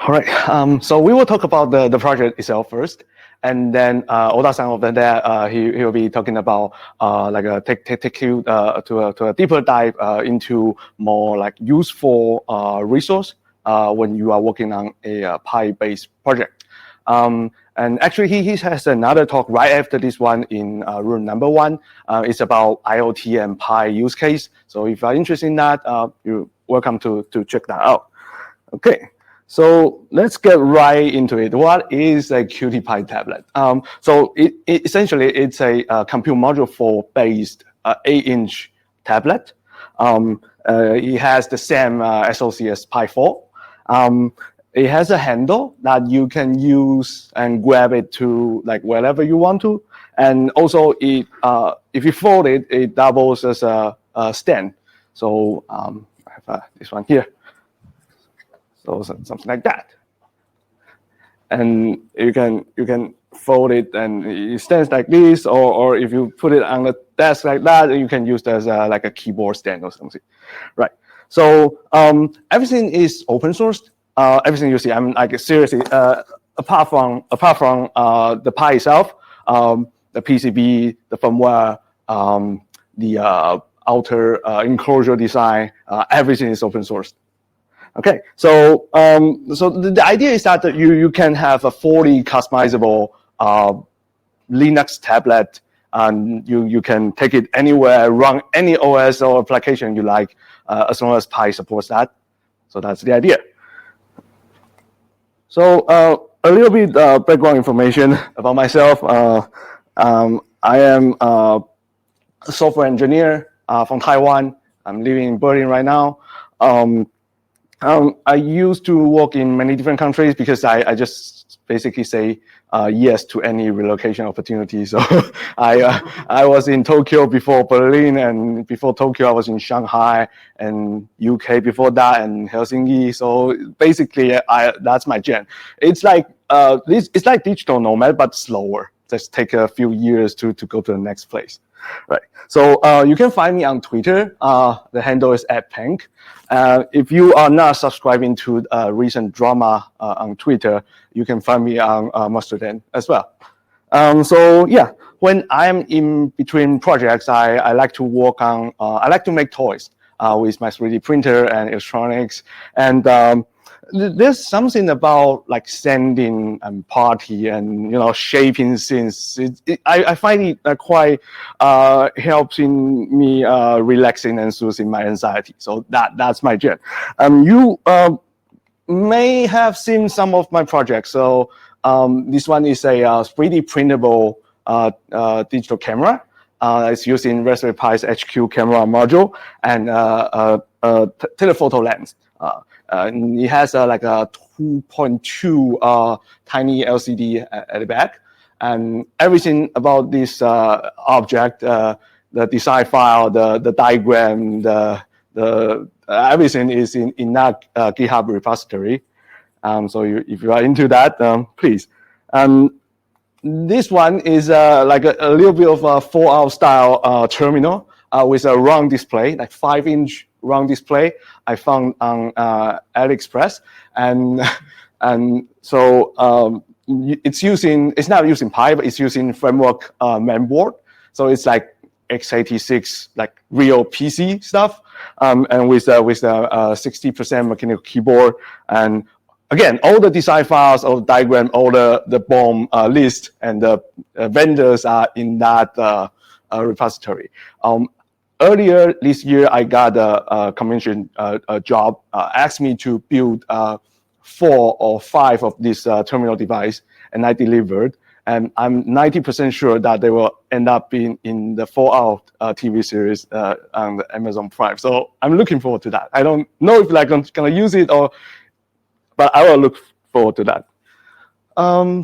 All right. So we will talk about the project itself first, and then Ohta-san over there he will be talking about take you to a deeper dive into more like useful resource when you are working on a Pi-based project. And actually, he has another talk right after this one in room number 1. It's about IoT and Pi use case. So if you are interested in that, you're welcome to check that out. Okay. So let's get right into it. What is a CutiePi tablet? So essentially it's a compute module 4 based 8-inch tablet. It has the same SoC as Pi 4. It has a handle that you can use and grab it to like wherever you want to. And also it, if you fold it, it doubles as a stand. So I have this one here. So something like that, and you can fold it and it stands like this, or if you put it on the desk like that, you can use it as like a keyboard stand or something, right? So everything is open sourced. Everything you see, I'm like seriously, apart from the Pi itself, the PCB, the firmware, the outer enclosure design, everything is open sourced. Okay, so the idea is that you can have a fully customizable Linux tablet, and you can take it anywhere, run any OS or application you like, as long as Pi supports that. So that's the idea. So a little bit background information about myself. I am a software engineer from Taiwan. I'm living in Berlin right now. I used to work in many different countries because I just basically say yes to any relocation opportunity. So I was in Tokyo before Berlin, and before Tokyo I was in Shanghai and UK before that, and Helsinki. So basically that's my gen. It's like it's like digital nomad but slower. Just take a few years to go to the next place. Right. So you can find me on Twitter. The handle is @Penk. If you are not subscribing to recent drama on Twitter, you can find me on Mastodon as well. So yeah, when I'm in between projects, I like to work on, I like to make toys with my 3D printer and electronics. And there's something about like sending and party and shaping scenes. I find it quite helps in me relaxing and soothing my anxiety. So that's my jam. You may have seen some of my projects. So this one is a 3D printable digital camera. It's using Raspberry Pi's HQ camera module and a telephoto lens. It has like a 2.2 tiny LCD at the back, and everything about this object, the design file, the diagram, the everything is in that GitHub repository. So if you are into that, please. This one is like a little bit of a Fallout style terminal with a round display, like 5-inch round display I found on AliExpress, and so it's not using Pi, but it's using framework mainboard. So it's like x86, like real PC stuff, and with a 60% mechanical keyboard. And again, all the design files, all the diagram, all the BOM list, and the vendors are in that repository. Earlier this year, I got a commission job, asked me to build 4 or 5 of this terminal device, and I delivered. And I'm 90% sure that they will end up being in the Fallout TV series on the Amazon Prime. So I'm looking forward to that. I don't know if I'm gonna use it, but I will look forward to that.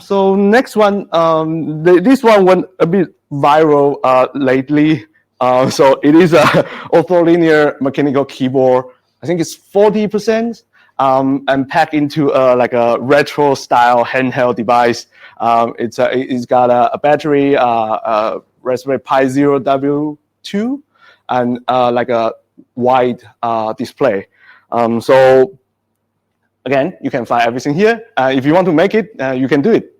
So next one, this one went a bit viral lately. So it is a ortholinear mechanical keyboard. I think it's 40%, and packed into like a retro style handheld device. It's got a battery, Raspberry Pi 0W2, and like a wide display. So again, you can find everything here. If you want to make it, you can do it.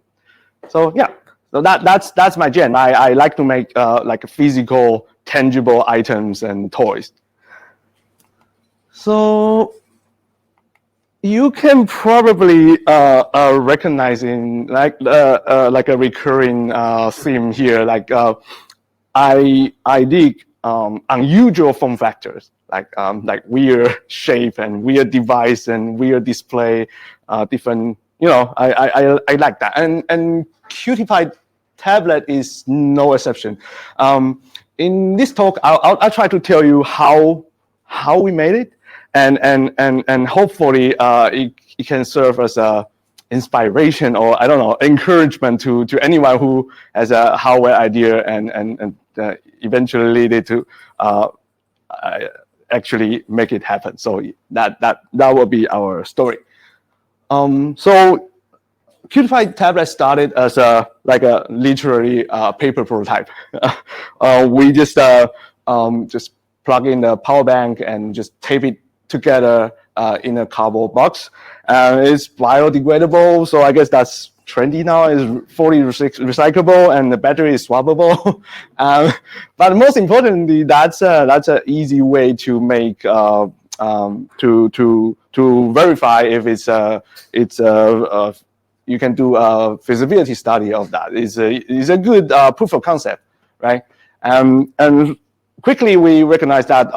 So yeah, so that's my jam. I like to make like physical, tangible items and toys. So you can probably recognizing like a recurring theme here. Like I dig unusual form factors, like weird shape and weird device and weird display, different. You know, I like that. And CutiePi tablet is no exception. In this talk, I'll try to tell you how we made it. And hopefully it can serve as a inspiration or I don't know encouragement to anyone who has a hardware idea and eventually lead it to actually make it happen. So that will be our story. So CutiePi tablet started as literally paper prototype. We just plug in the power bank and just tape it together in a cardboard box. It's biodegradable, so I guess that's trendy now. It's fully recyclable, and the battery is swappable. But most importantly, that's an easy way to make to verify if it's you can do a feasibility study of that. It's a good proof of concept, right? And quickly, we recognize that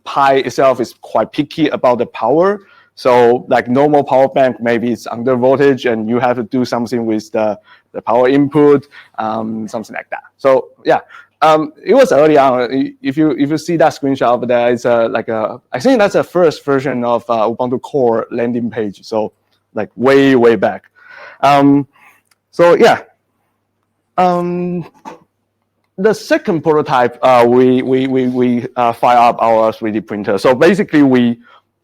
Pi itself is quite picky about the power. So like normal power bank, maybe it's under voltage and you have to do something with the power input, something like that. So yeah, it was early on. If you see that screenshot over there, it's I think that's the first version of Ubuntu Core landing page. So like way back. So yeah. The second prototype, we fire up our 3D printer. So basically, we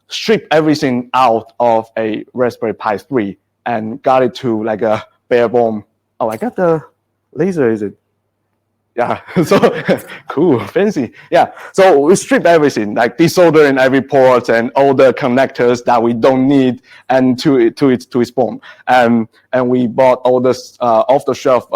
strip everything out of a Raspberry Pi 3 and got it to like a bare bone. Oh, I got the laser, is it? Yeah, so cool, fancy. Yeah, so we strip everything, like desoldering every port and all the connectors that we don't need, and to its form. And we bought all this off-the-shelf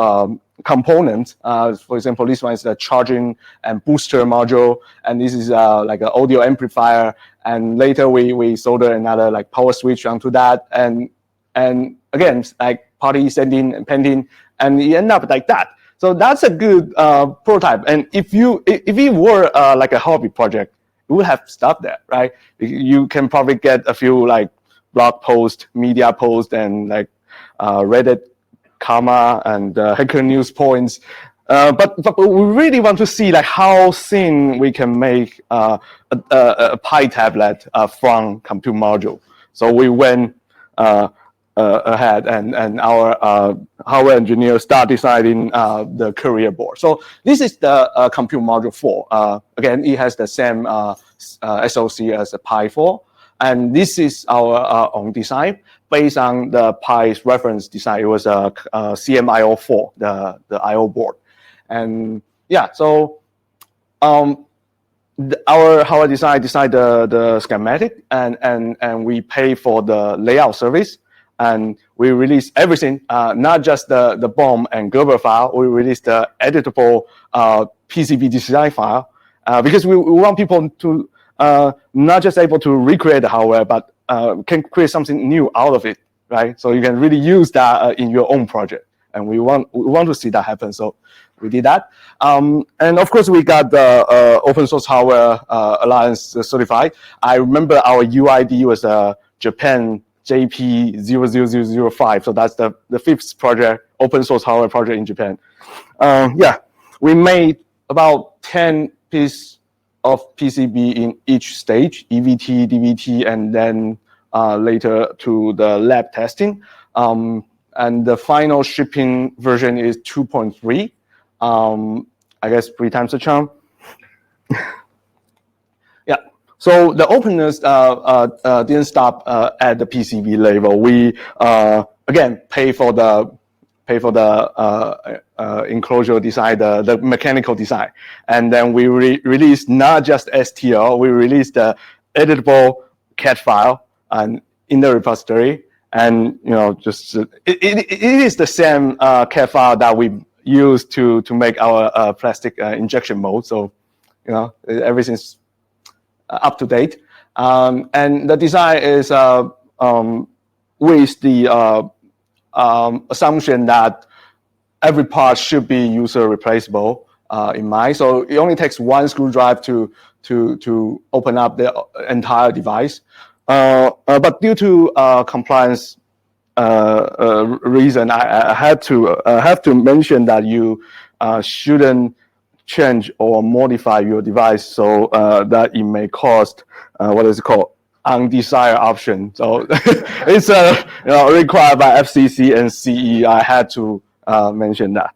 components. For example, this one is the charging and booster module, and this is like an audio amplifier. And later we solder another like power switch onto that, and again like party setting and painting, and it end up like that. So that's a good prototype. And if it were like a hobby project, it would have stopped there, right? You can probably get a few like blog posts, media posts, and like Reddit karma and Hacker News points. But we really want to see like how thin we can make a Pi tablet from compute module. So we went ahead and our hardware engineers start designing the carrier board. So this is the compute module 4. Again, it has the same SoC as the Pi 4. And this is our own design based on the Pi's reference design. It was a CMIO4, the I/O board. And yeah, so our hardware design the schematic and we pay for the layout service. And we release everything, not just the BOM and Gerber file. We release the editable PCB design file because we want people to not just able to recreate the hardware, but can create something new out of it, right? So you can really use that in your own project. And we want to see that happen. So we did that. And of course, we got the Open Source Hardware Alliance certified. I remember our UID was Japan JP00005. So that's the 5th project, open source hardware project in Japan. Yeah, we made about 10 pieces of PCB in each stage, EVT, DVT, and then later to the lab testing. And the final shipping version is 2.3. I guess 3 times the charm. Yeah. So the openness didn't stop at the PCB level. We again pay for the enclosure design, the mechanical design, and then we released not just STL. We released the editable CAD file, and in the repository, and just it is the same CAD file that we use to make our plastic injection mold. So everything's up to date, and the design is with the assumption that every part should be user replaceable in mind. So it only takes one screwdriver to open up the entire device. But due to compliance reason, I have to mention that you shouldn't change or modify your device so that it may cause what is it called, undesired option. So it's required by FCC and CE. I had to mention that.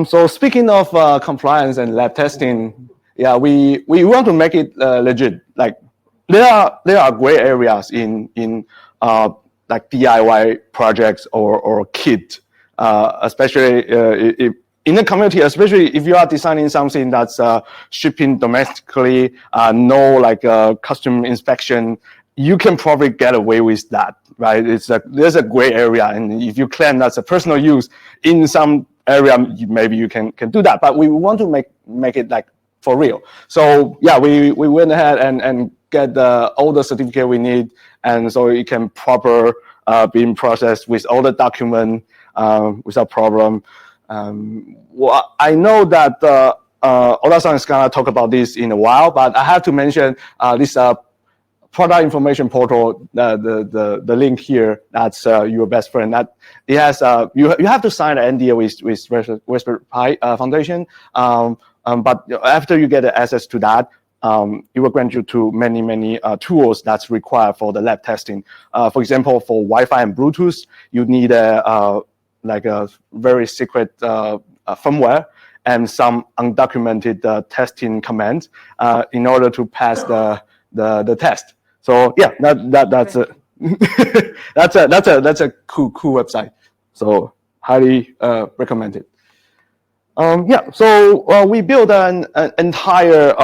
So speaking of compliance and lab testing, yeah, we want to make it legit. Like there are gray areas in like DIY projects or kit, especially if in the community, especially if you are designing something that's shipping domestically, no like custom inspection, you can probably get away with that, right? There's a gray area, and if you claim that's a personal use in some area, maybe you can do that. But we want to make it like for real. So yeah, we went ahead and get all the certificate we need, and so it can proper being processed with all the document without problem. Well, I know that Ohta-san is gonna talk about this in a while, but I have to mention this product information portal, the link here. That's your best friend. That it has you have to sign an NDA with Raspberry Pi Foundation. But after you get access to that, it will grant you to many tools that's required for the lab testing. For example, for Wi-Fi and Bluetooth, you need like a very secret firmware and some undocumented testing commands in order to pass the test. So yeah, that's a that's a cool website. So highly recommend it. Yeah, so we built an entire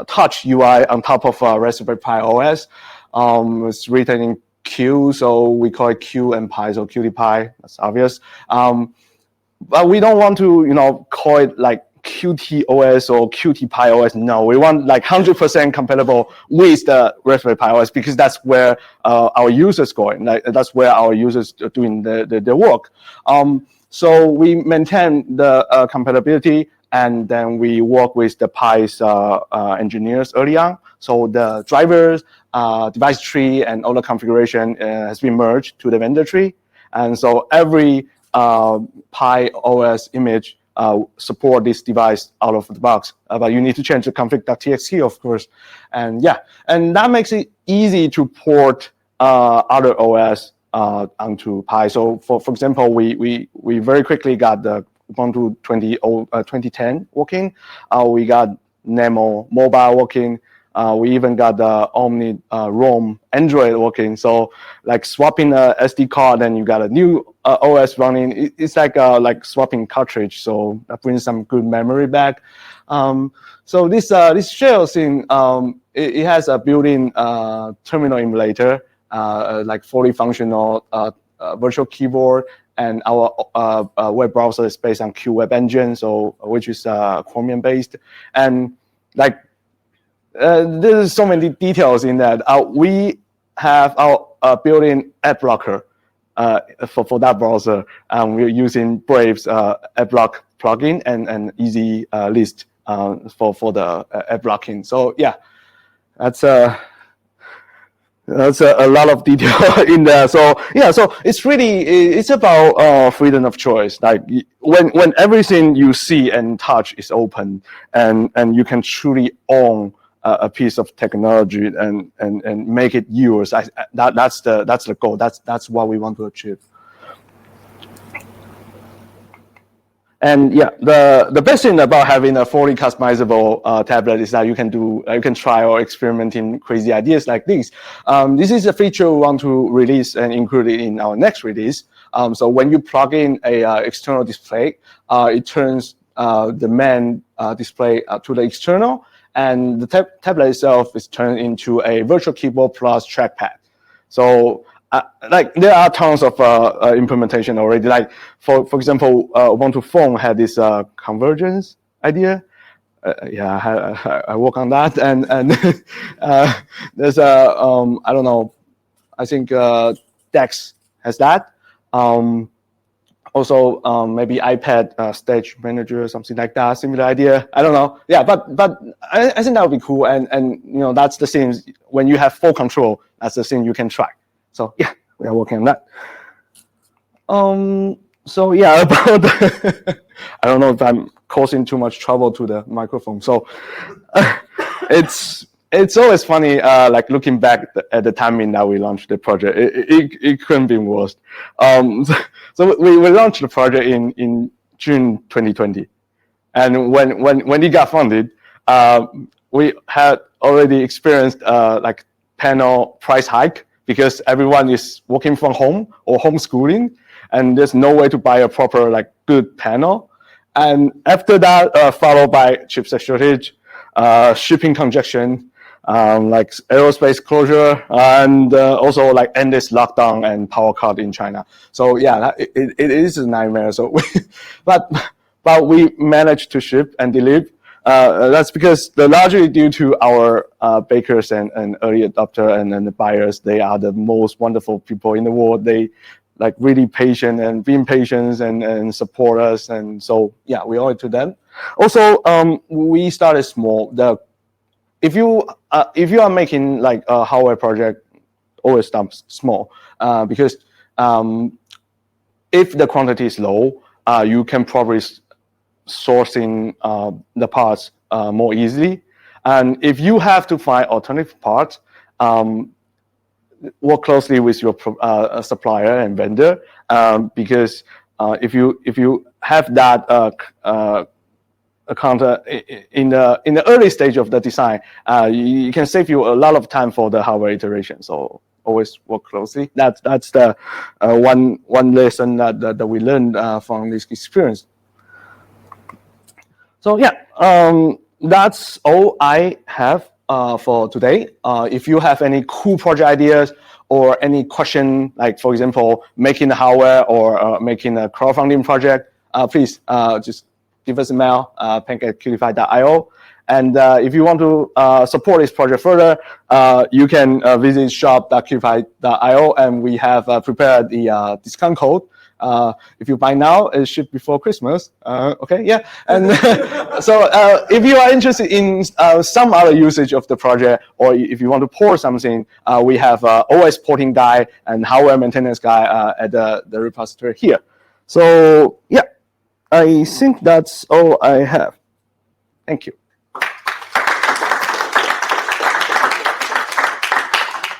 touch UI on top of Raspberry Pi OS. It's written in Q, so we call it Q and Pi, so CutiePi, that's obvious. But we don't want to, call it like Qt OS or CutiePi OS. No, we want like 100% compatible with the Raspberry Pi OS, because that's where our users going. Like that's where our users are doing the work. So we maintain the compatibility, and then we work with the Pi's engineers early on. So the drivers, device tree, and all the configuration has been merged to the vendor tree. And so every Pi OS image support this device out of the box. But you need to change the config.txt, of course. And yeah, and that makes it easy to port other OS onto Pi. So for example, we very quickly got the Ubuntu 2010 working. We got Nemo mobile working. We even got the Omni ROM Android working. So like swapping a SD card, and you got a new OS running. It's like swapping cartridge. So that brings some good memory back. So this shell thing, it has a built-in terminal emulator, like fully functional virtual keyboard, and our web browser is based on QWeb engine, so which is Chromium based, and like there's so many details in that. We have our built-in ad blocker for that browser. We're using Brave's ad block plugin and easy list for the ad blocking. So yeah, that's a lot of detail in there. So yeah, so it's about freedom of choice. Like when everything you see and touch is open, and you can truly own a piece of technology and make it yours. That's the goal. That's what we want to achieve. And yeah, the best thing about having a fully customizable tablet is that you can try or experiment in crazy ideas like this. This is a feature we want to release and include it in our next release. So when you plug in a external display, it turns the main display to the external, and the tablet itself is turned into a virtual keyboard plus trackpad. So like there are tons of implementation already. Like for example, Ubuntu Phone had this convergence idea. Yeah, I work on that, and there's a I don't know, I think Dex has that. Also, maybe iPad stage manager or something like that, similar idea. I don't know. Yeah, but I think that would be cool. And you know, that's the thing. When you have full control, that's the thing you can try. So yeah, we are working on that. So yeah, about I don't know if I'm causing too much trouble to the microphone. So it's always funny, like looking back at the timing that we launched the project. It couldn't be worse. So we launched the project in June 2020, and when it got funded, we had already experienced like panel price hike because everyone is working from home or homeschooling, and there's no way to buy a proper like good panel. And after that, followed by chipset shortage, shipping congestion, like aerospace closure, and also like endless lockdown and power cut in China. So yeah, it is a nightmare. So but we managed to ship and deliver. That's because largely due to our bakers and early adopter and the buyers. They are the most wonderful people in the world. They like really patient and being patient and support us. And so yeah, we owe it to them. Also, we started small. If you are making like a hardware project, always start small, because if the quantity is low, you can probably sourcing the parts more easily. And if you have to find alternative parts, work closely with your supplier and vendor, because if you have that counter in the early stage of the design, you can save you a lot of time for the hardware iteration. So always work closely. That's the one lesson that we learned from this experience. So yeah, that's all I have for today. If you have any cool project ideas or any question, like for example, making the hardware or making a crowdfunding project, please just give us a mail, penk@cutiepi.io. And if you want to support this project further, you can visit shop.cutiepi.io, and we have prepared the discount code. If you buy now, it shipped before Christmas. Okay, yeah. And so if you are interested in some other usage of the project, or if you want to port something, we have OS porting guide and hardware maintenance guide at the repository here. So yeah, I think that's all I have. Thank you.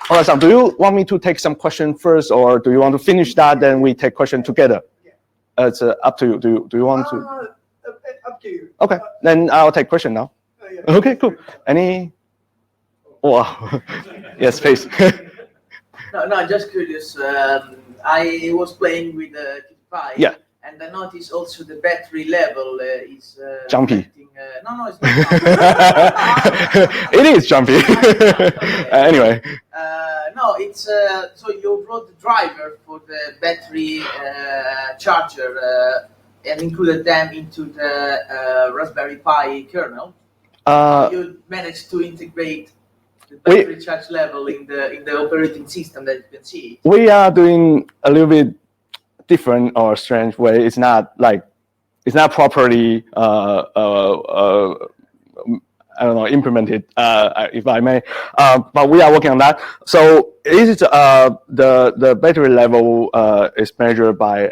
All right, Sam, do you want me to take some questions first, or do you want to finish that, then we take questions together? Yeah. It's up to you. Do you want to? Up to you. Okay, then I'll take question now. Yeah. Okay, cool. Any? Wow. Yes, please. No, just curious. I was playing with CutiePi. Yeah. And I noticed also the battery level is jumpy. No, it's not. It is jumpy. Anyway. No, it's so you wrote the driver for the battery charger and included them into the Raspberry Pi kernel. You managed to integrate the battery charge level in the operating system that you can see. We are doing a little bit different or strange way. It's not properly I don't know, implemented, if I may, but we are working on that. So the battery level is measured by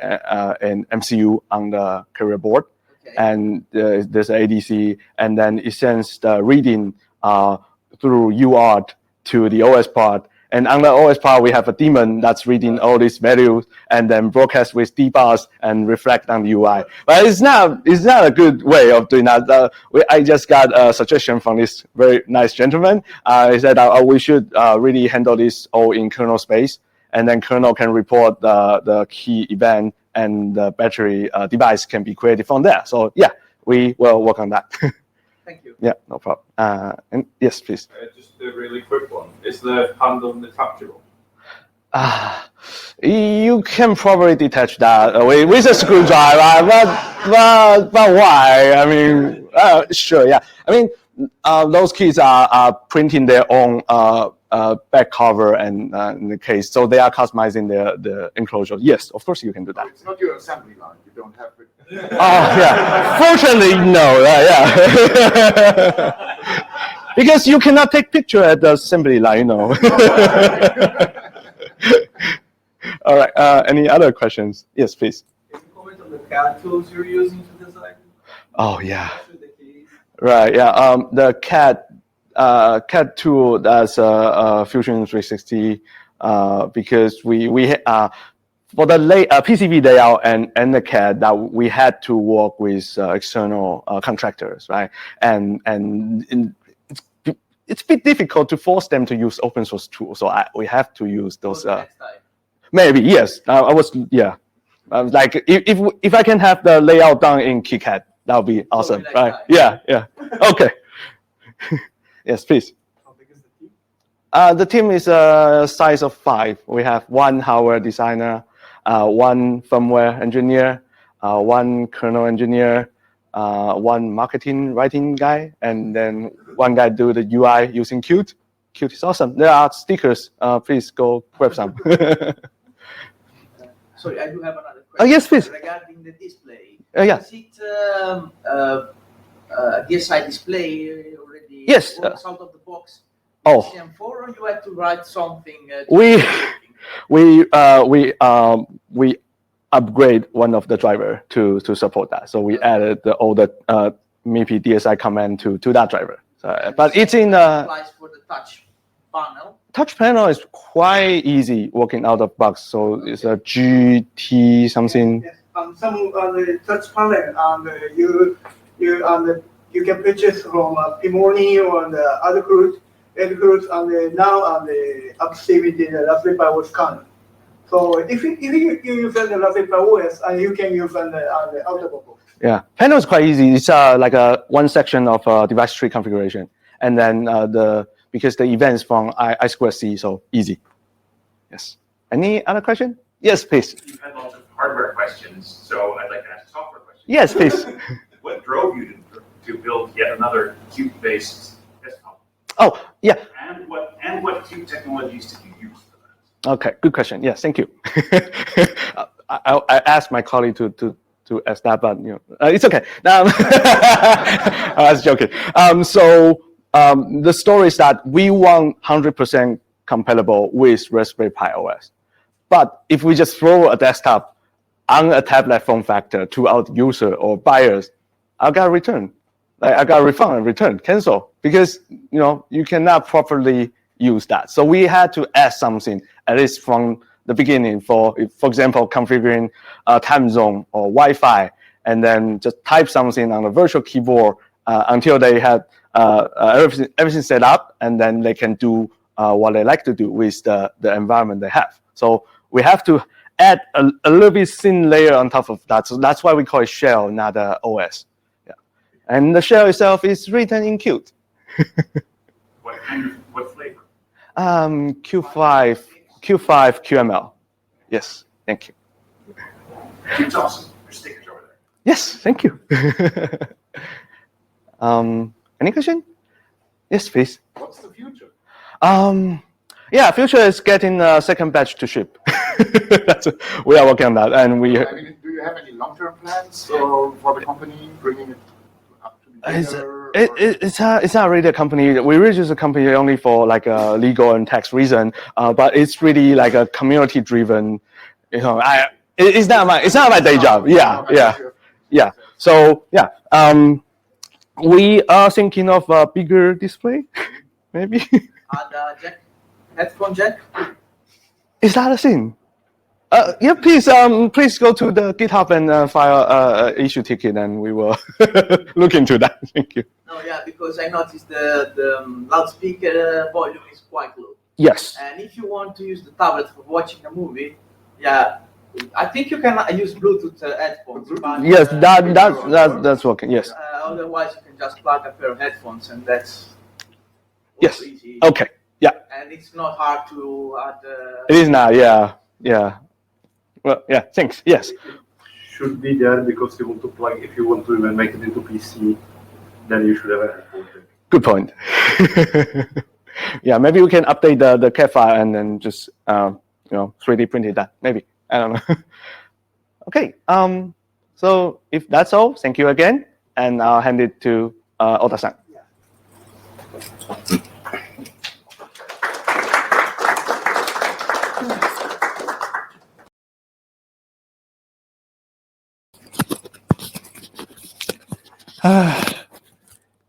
an MCU on the carrier board, okay. And there's an ADC, and then it sends the reading through UART to the OS part. And on the OS part, we have a daemon that's reading all these values and then broadcast with dbars and reflect on the UI. But it's not a good way of doing that. I just got a suggestion from this very nice gentleman. He said we should really handle this all in kernel space, and then kernel can report the key event, and the battery device can be created from there. So yeah, we will work on that. Thank you. Yeah, no problem. And yes, please. Just a really quick one. Is the handle detachable? You can probably detach that with a screwdriver, but why? I mean, sure, yeah. I mean, those kids are printing their own back cover and in the case, so they are customizing the enclosure. Yes, of course you can do that. It's not your assembly line. You don't have it. Oh yeah. Fortunately, no. Yeah. Because you cannot take picture at the assembly line, you know. All right. Any other questions? Yes, please. Can you comment on the CAD tools you're using to design? Oh yeah. Right. Yeah. The CAD tool that's Fusion 360 because we for the PCB layout and the CAD that we had to work with external contractors, right? And it's a bit difficult to force them to use open source tools, so we have to use those. Maybe yes. I was like if I can have the layout done in KiCad, that would be awesome, like right? that. Yeah. Okay. Yes, please. How big is the team? The team is a size of 5. We have 1 hardware designer, 1 firmware engineer, 1 kernel engineer, 1 marketing writing guy, and then 1 guy do the UI using Qt. Qt is awesome. There are stickers. Please go grab some. Sorry, I do have another question. Yes, please. Regarding the display. Yeah. Is it DSI display already? Yes. Out of the box. Oh. CM4, or you had to write something? We upgrade one of the driver to support that. So we added all the MIPI DSI command to that driver. So, but it's in applies for the touch panel. Touch panel is quite easy working out of box. So it's a GT something. Yes. Some on the touch panel, you can purchase from Pimoni or the other groups, and now on the upstream the Raspberry Pi OS kernel. So if you use the Raspberry Pi OS, and you can use on the out-of-box. Yeah, panel is quite easy. It's like one section of device tree configuration, and then because the events from I2C, so easy. Yes. Any other question? Yes, please. You've had lots of hardware questions, so I'd like to ask a software question. Yes, please. What drove you to build yet another Qt-based desktop? Oh, yeah. And what Qt technologies did you use for that? Okay, good question. Yes, thank you. I asked my colleague to ask that, but it's okay. I was joking. So the story is that we want 100% compatible with Raspberry Pi OS. But if we just throw a desktop on a tablet form factor to our user or buyers, I got a return. Like I got a refund and return, cancel, because you cannot properly use that. So we had to add something, at least from the beginning, for example, configuring a time zone or Wi-Fi, and then just type something on a virtual keyboard until they had everything set up, and then they can do what they like to do with the environment they have. So we have to add a little bit thin layer on top of that. So that's why we call it shell, not OS. Yeah, and the shell itself is written in Qt. What flavor? Q5 QML. Yes, thank you. It's awesome. There's stickers over there. Yes, thank you. Any question? Yes, please. What's the future? Yeah, future is getting a second batch to ship. We are working on that, and we. I mean, do you have any long-term plans for the company, bringing it up to be bigger? It's not really a company. We registered a company only for like a legal and tax reason, but it's really like a community-driven. It's not my day job. Yeah. So yeah, we are thinking of a bigger display, maybe. And headphone jack. Is that a thing? Yeah, please go to the GitHub and file issue ticket, and we will look into that. Thank you. No, yeah, because I noticed the loudspeaker volume is quite low. Yes. And if you want to use the tablet for watching a movie, yeah, I think you can use Bluetooth headphones. But, Yes, that's working. Yes. Otherwise, you can just plug a pair of headphones, and that's Yes. easy. Okay. Yeah. And it's not hard to add. It is now. Yeah. Yeah. Well, yeah. Thanks. Yes. Should be there because you want to plug. If you want to even make it into PC, then you should have a headphone jack. Good point. Yeah. Maybe we can update the CAD file and then just 3D print it that. Maybe. I don't know. Okay. So if that's all, thank you again, and I'll hand it to Ohta-san.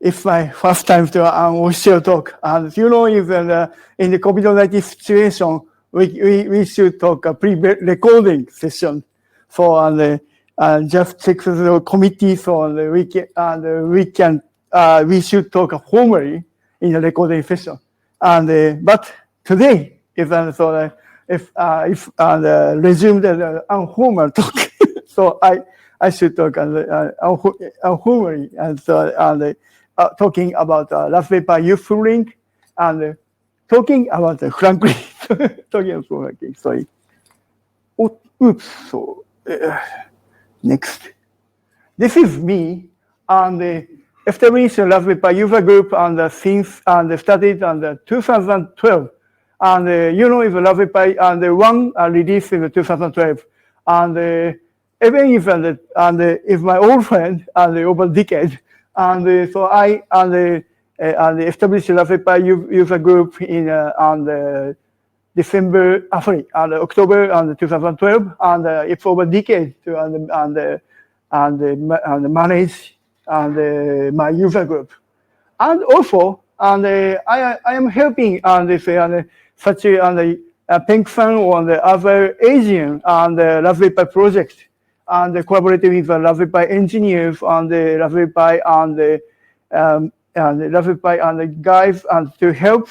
It's my first time to official talk. And if in the COVID-19 situation, we should talk a pre-recording session for just check the committee so we should talk formally in the recording session. And but today if resume the informal talk, so I should talk informally and talking about Raspberry Pi useful link and talking about frankly talking about frankly. Sorry. Oops. So next, this is me and established Raspberry Pi user group and since started in 2012. And if Raspberry Pi and one released in 2012, and even if my old friend over a decade, and so I established Raspberry Pi user group in October 2012, and it's over a decade to manage my user group, and also I am helping such Penk fan on the other Asian Raspberry Pi project, and collaborating with Raspberry Pi engineers on the Raspberry Pi and Raspberry Pi and the guys and to help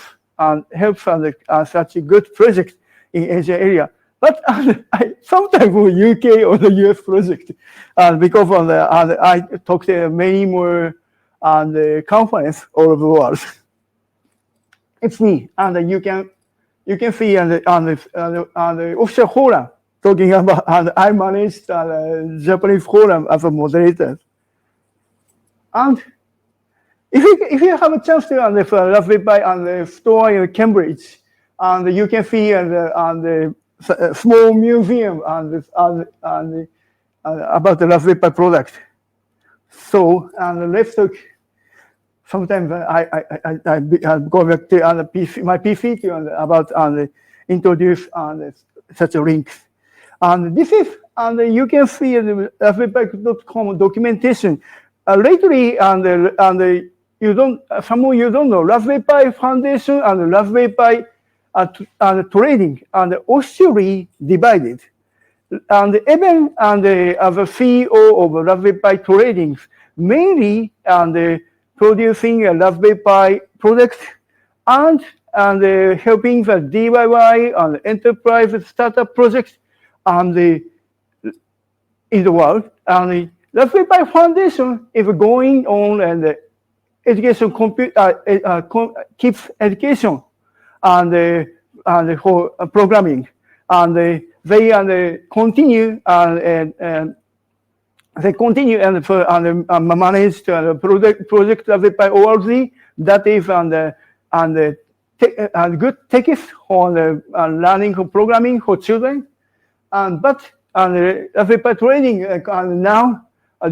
such a good project in Asia area. But I sometimes for UK or the US project, because I talk to many more on the conference all over the world. It's me, and you can see on the official forum talking about, and I managed the Japanese forum as a moderator. And if you have a chance to on the Raspberry Pi on the store in Cambridge, and you can see on the small museum about the Raspberry Pi product. So let's talk. Sometimes I go back to my PC to about introduce such a links. And this is you can see the raspberrypi.com documentation. Lately you don't know Raspberry Pi Foundation and Raspberry Pi trading and officially divided. And even as a CEO of Raspberry Pi trading, mainly producing a Raspberry Pi product and helping the DIY and enterprise startup projects in the world. And the Raspberry Pi Foundation is going on and education keeps education and for programming, and they continue they continue and manage project Raspberry Pi org that is good text on learning for programming for children, but Raspberry Pi training now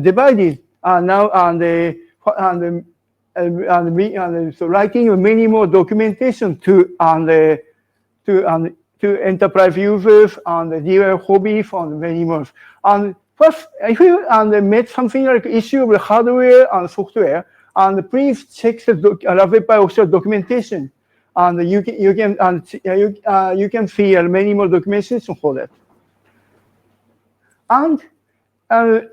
divided now so writing many more documentation to enterprise users and DIY hobbies and many more. And first, if you met something like issue with hardware and software, and please check the Raspberry Pi official documentation, and you can see many more documentation for that. And as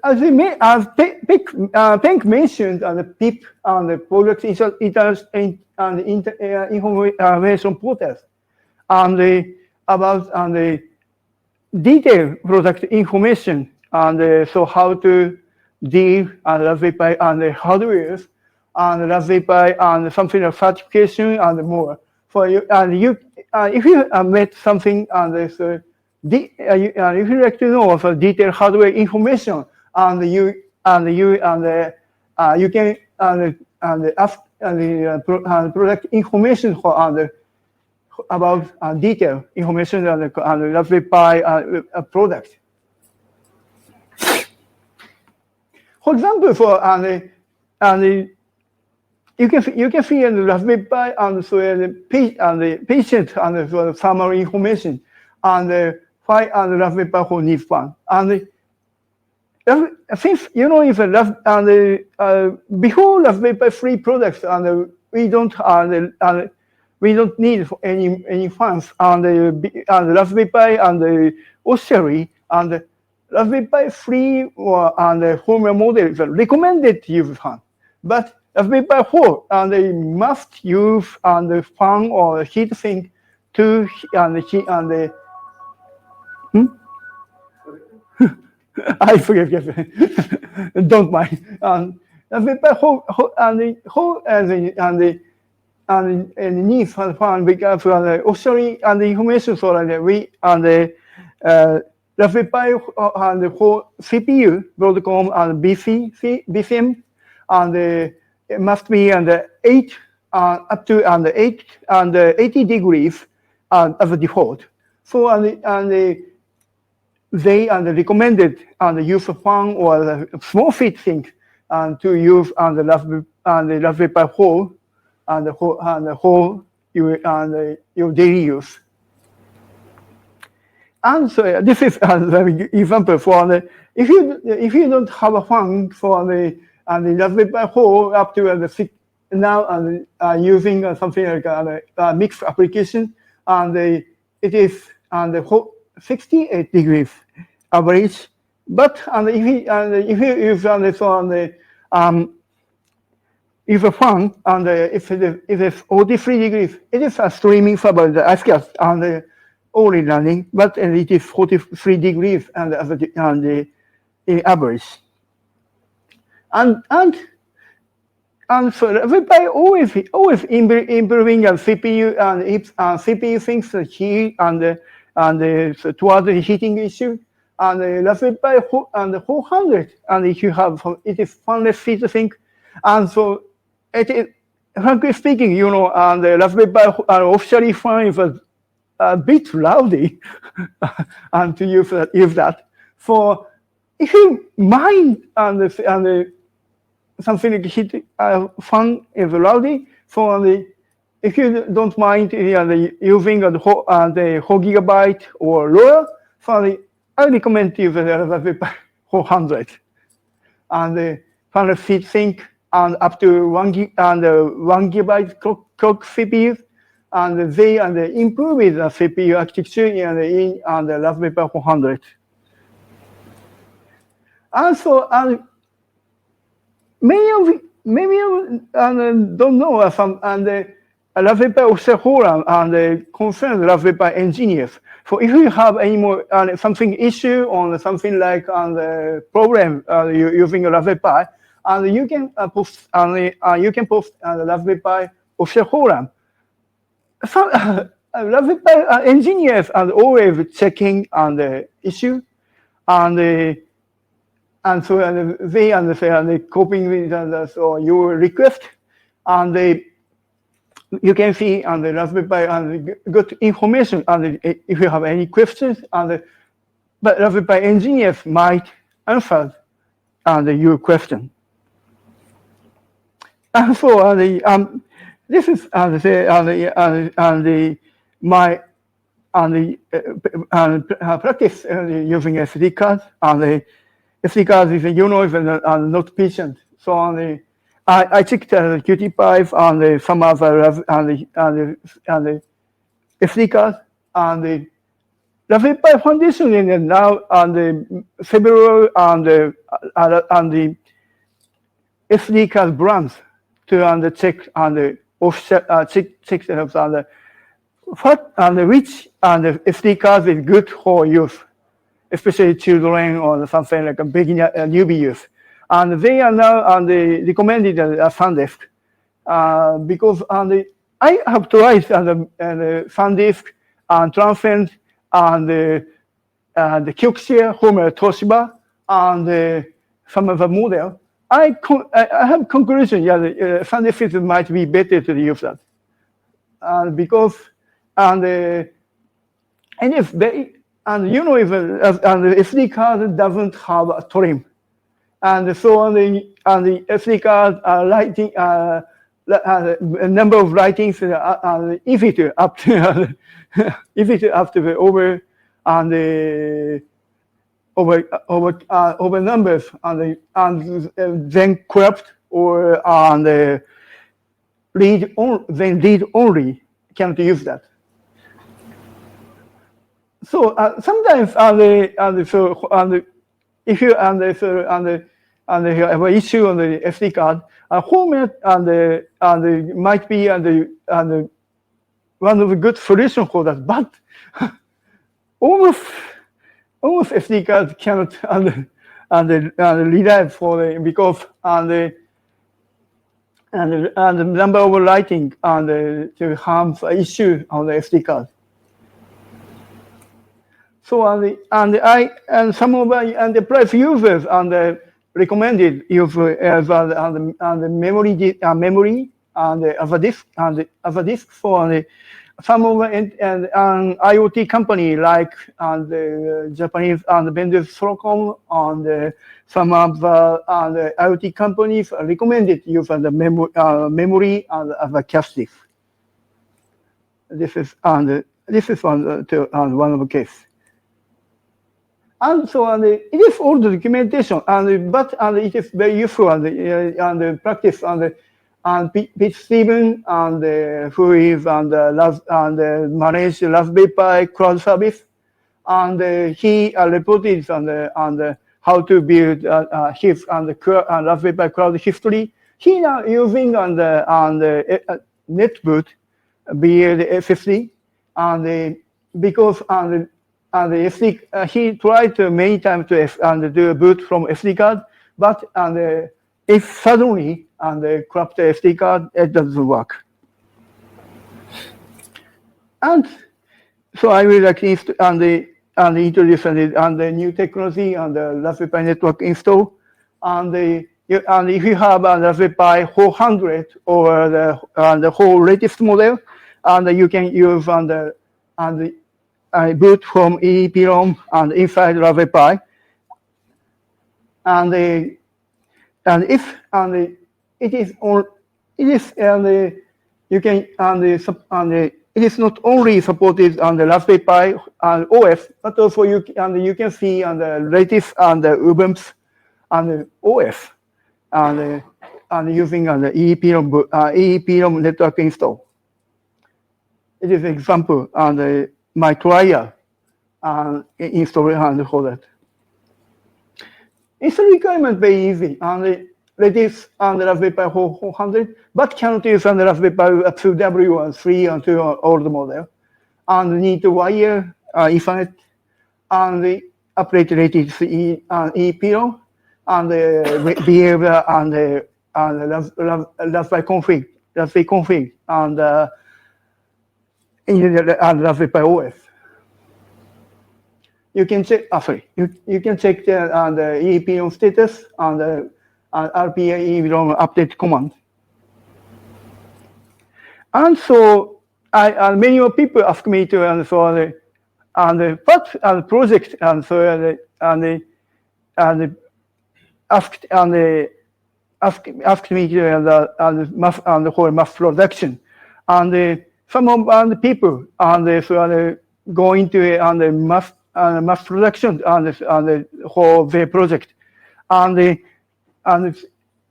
Penk mentioned, the PIP and the product information portals, and about detailed product information, and so how to deal and Raspberry Pi and the hardware, and Raspberry Pi and something like certification and more. For you, and you, if you met something and if you like to know also detailed hardware information, and you can ask the product information for about detailed information on the Raspberry Pi product. For example, for you can see in the Raspberry Pi and so the patient and the thermal information and why and Raspberry Pi who needs one. And since you know if before Raspberry Pi 3 products and we don't need any funds and Raspberry Pi and the Osiri and Raspberry Pi 3 and the firmware model is recommended to use fan, but Raspberry Pi 4 and they must use the fan or heat sink to I forget. Don't mind. Raspberry Pi 4 and needs for the fan because the Osiri and the information so that we and the Raspberry Pi and the whole CPU, Broadcom and BCM, and it must be under 8 up to under 8 and 80 degrees as a default. So they recommended the use of fan or the small heat sink to use on the Raspberry Pi 4 and the whole your daily use. And so this is an example for if you don't have a fan for the Raspberry Pi 4 up to the 6 now using something like a mixed application, and it is the whole 68 degrees average. But if you use if a fan and if it is 43 degrees, it is a streaming server the ICAS and only running, but it is 43 degrees and the average. And so Raspberry Pi always improving the CPU and CPU things the heat and towards the heating issue. And the Raspberry Pi and the 400 and if you have it is fanless heat sink, and so it is frankly speaking, you know, and the Raspberry Pi officially fan is a bit rowdy and to use that. For if you mind and something like heat fan is rowdy, for if you don't mind using the 4 gigabyte or lower, for I recommend you the Raspberry Pi 400 and the fanless heat sink and up to 1 gigabyte clock CPU, and they improve the CPU architecture in the Raspberry Pi 400. Also, many don't know some Raspberry Pi official forum and concerned Raspberry Pi engineers. So if you have any more something issue on something like the problem using a Raspberry Pi, and you can post the Raspberry Pi official forum. Some Raspberry Pi engineers are always checking on the issue, and so they coping with so your request, and you can see on the Raspberry Pi and good information and if you have any questions, but Raspberry Pi engineers might answer your question. And so this is my practice using SD card, and the SD card is is not patient. So I checked CutiePi and some other and SD card and the Raspberry Pi Foundation and now and several and the SD card brands to check and the offset check and what and which and the SD card is good for use. especially children or something like a beginner, newbie youth. And they are now on the recommended SanDisk because I have tried the SanDisk and Transcend and the Kioxia, Homer, Toshiba, and some of the model. I have conclusion, yeah, SanDisk might be better to use that. Because if they, and you know, if the SD card doesn't have a trim, and so on the SD card writing a number of writings if it up to if it up to the over and the over numbers and then corrupt or and read on then read only can't use that. So sometimes if you you have an issue on the SD card, format might be one of the good solutions for that, but almost SD card cannot rely for the because the number of writing to harm issue on the SD card. So some of the enterprise users recommended use as the memory and as a disk for some of the IoT company like the Japanese vendors Solcom and some of the IoT companies recommended use as the memory and as a cache disk. This is one of the case. And so it is all the documentation, but it is very useful and the practice and Pete Stevens who is manage Raspberry Pi cloud service, and he reported on how to build his Raspberry Pi cloud history. He now using the NetBoot via the SSD, and because he tried many times to do a boot from SD card, but if suddenly corrupt the SD card, it doesn't work. And so I will like introduce the new technology and the Raspberry Pi network install. And if you have a Raspberry Pi 400 or the whole latest model, and you can use boot from EEPROM and inside Raspberry Pi, it is not only supported on the Raspberry Pi OS, but also you can see on the latest on the Ubuntu and OS and using the EEPROM network install. It is an example on my trial install for that. It's a requirement very easy and latest on the Raspberry Pi 400, but cannot use on the Raspberry Pi up to W3 and 2 old model, and need to wire Ethernet and the upright rated EEPROM and the behavior and the Raspberry config and in the Raspberry Pi OS. You can check. You can check the EEPROM status and the RPA EEPROM update command. And so, many of people ask me to what project asked me to whole mass production, and some of the people going to mass production on the whole their project, and it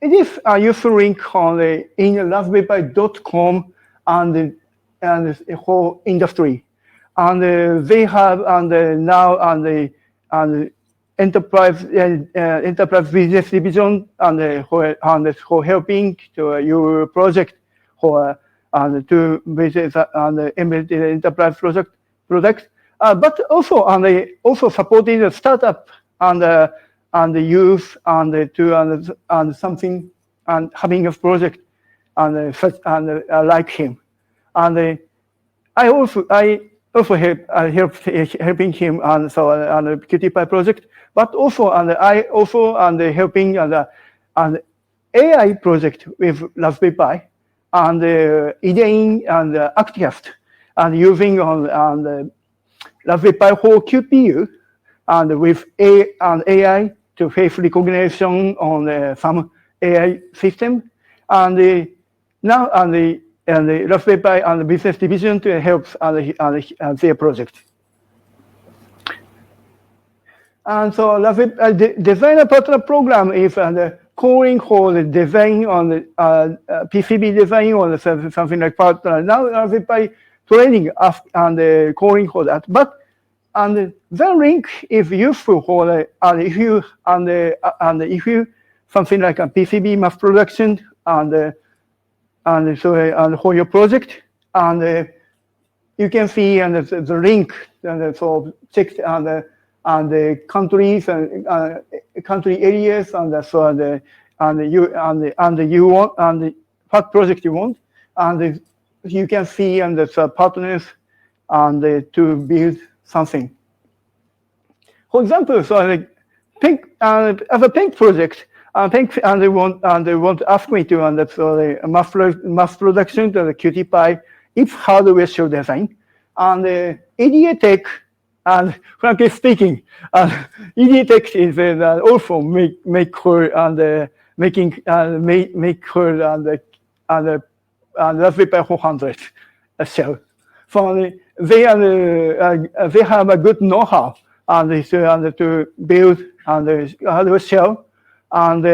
is a useful link on in raspberrypi.com and the whole industry, and they have now the enterprise business division and for helping to your project to visit the embedded enterprise products. but also also supporting the startup and the youth and something and having a project and like him, and I also helping him on the CutiePi project, but also I also helping an AI project with Raspberry Pi and IDEing and Actiast and using on the Raspberry Pi whole QPU and with AI to face recognition on some AI system, and now the Raspberry Pi and the business division to help their project. And so Raspberry designer partner program is calling for the design on the PCB design or something like partner. Now Raspberry Pi training and calling for that, but and the link is useful for if you if you something like a PCB mass production and for your project, and you can see the link and so check and the countries and country areas and so you want and what project you want, and you can see and the partners and to build something. For example, so Penk as a Penk project. Penk and they want to ask me to mass production to the CutiePi if hardware show design and EDA Tech, and frankly speaking, EDA Tech is also make her and make her and Raspberry Pi 400 shell. So they have a good know-how and to build and hardware shell. And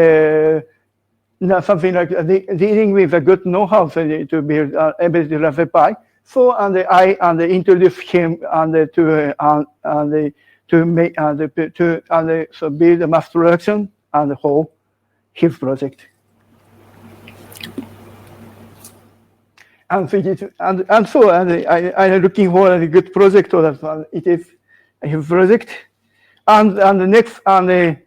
something like dealing with a good know-how to build embedded Raspberry Pi. So I introduce him to make so build a mass production and whole his project. And so I'm looking for a good project, or that it is his project. And the next on the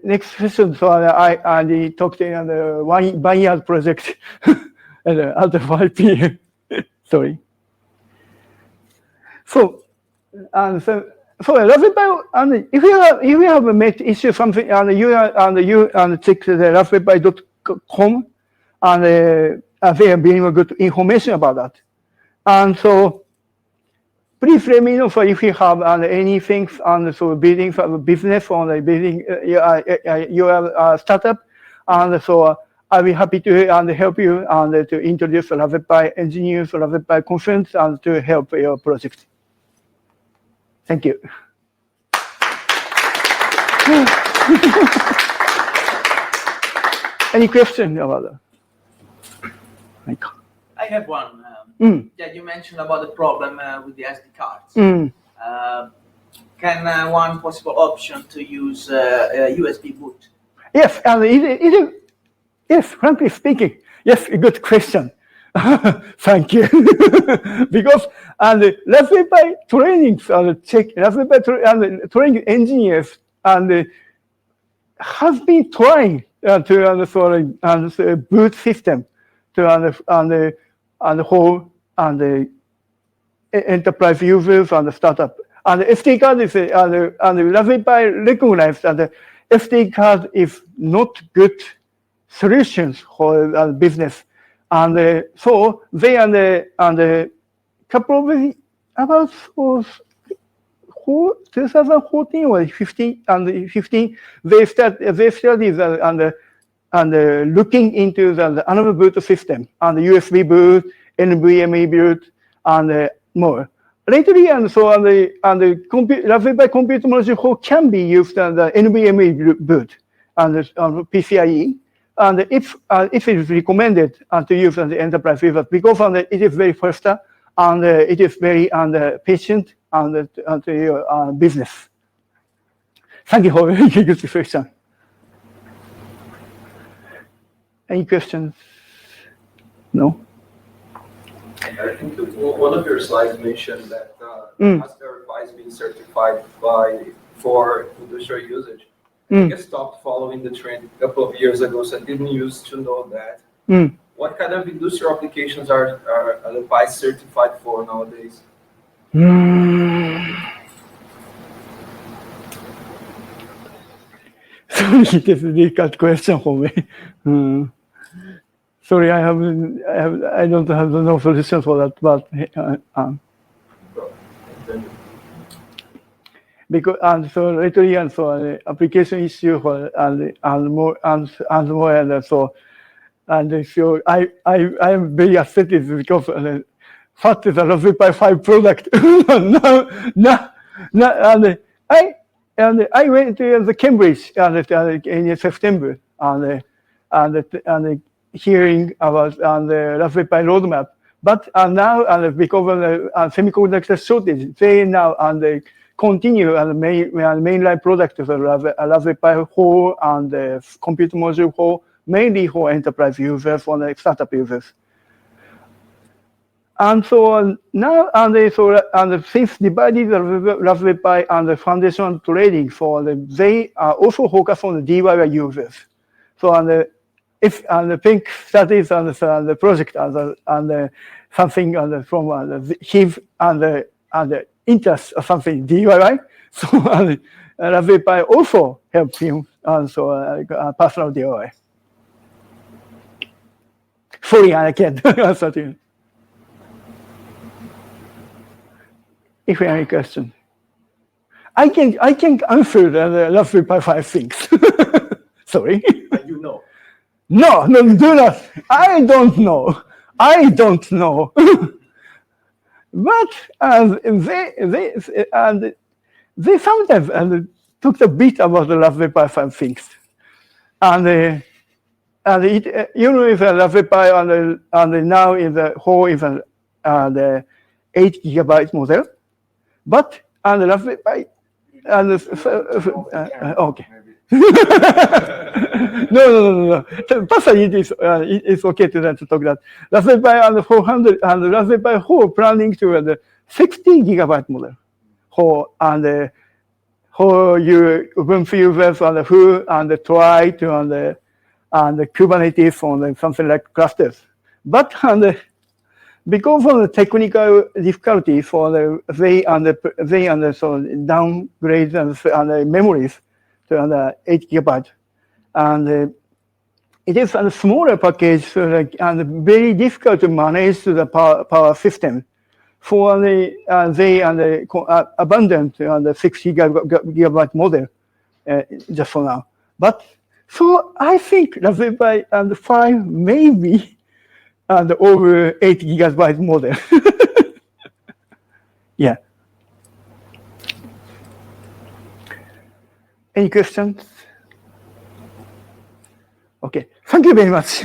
next session, so I talked in the 1 year project at the 5 p.m. Sorry. So Raspberry Pi, and if you have met issue something, and you check the raspberrypi.com, and they are giving good information about that. And so please let me know if you have anything on so building for business or building your startup, and so I'll be happy to help you and to introduce Raspberry Pi engineers, Raspberry Pi conference, and to help your project. Thank you. Any question about that? I have one. Yeah, you mentioned about the problem with the SD cards. Can one possible option to use USB boot? Yes, and yes, frankly speaking, yes, a good question. Thank you. Because Raspberry Pi trainings and Raspberry Pi training engineers and have been trying to boot system to the whole and the enterprise users and the startup. And the SD card is and the Raspberry Pi recognized that the SD card is not good solutions for business. And so they and a couple of about 2014 or 15 and 15 they studied and looking into the another boot system and the USB boot, NVMe boot, and more. Lately, and so the Raspberry Pi computer module can be used as the NVMe boot and PCIe. And if it is recommended to use on the enterprise users because it is very faster and it is very patient and to your business. Thank you for your good question. Any questions? No? I think one of your slides mentioned that Raspberry Pi is being certified for industrial usage. I think I stopped following the trend a couple of years ago, so I didn't used to know that. What kind of industrial applications are the Pi certified for nowadays? Sorry, this is a difficult question for me. Sorry, I don't have no solution for that, but because so lately the application issue for more and so I am very upset because first is a Raspberry Pi 5 product. I went to the Cambridge in September and hearing about the Raspberry Pi roadmap. But now because of the semiconductor shortage, they now continue mainline product of the Raspberry Pi 4 and the compute module 4, mainly for enterprise users or the startup users. And so now, since divided the Raspberry Pi and the foundation trading, they are also focused on the DIY users. So if the Penk studies and the project and something from his and the interest or something DIY, so Raspberry Pi also helps him and so personal DIY. Sorry, I can't answer to you. If you have any question, I can answer the Raspberry Pi 5 things. Sorry. You know. No, do not. I don't know. But they sometimes took a bit about the Raspberry Pi 5 things, and it, is a Raspberry Pi and now is the whole is the 8 GB model. But and the Raspberry Pi and okay. No. Personally, it's okay to talk that Raspberry Pi and 400 and the Raspberry Pi 4 planning to the 60 GB model. For your Ubuntu users and who and try to and the Kubernetes on something like clusters, but because of the technical difficulties for they so downgrade and the memories to 8 GB, and it is a smaller package, so and very difficult to manage the power system. For they abandoned the 6 GB model just for now. But so I think Raspberry Pi and 5 maybe and over 8 GB model. Yeah. Any questions? Okay. Thank you very much.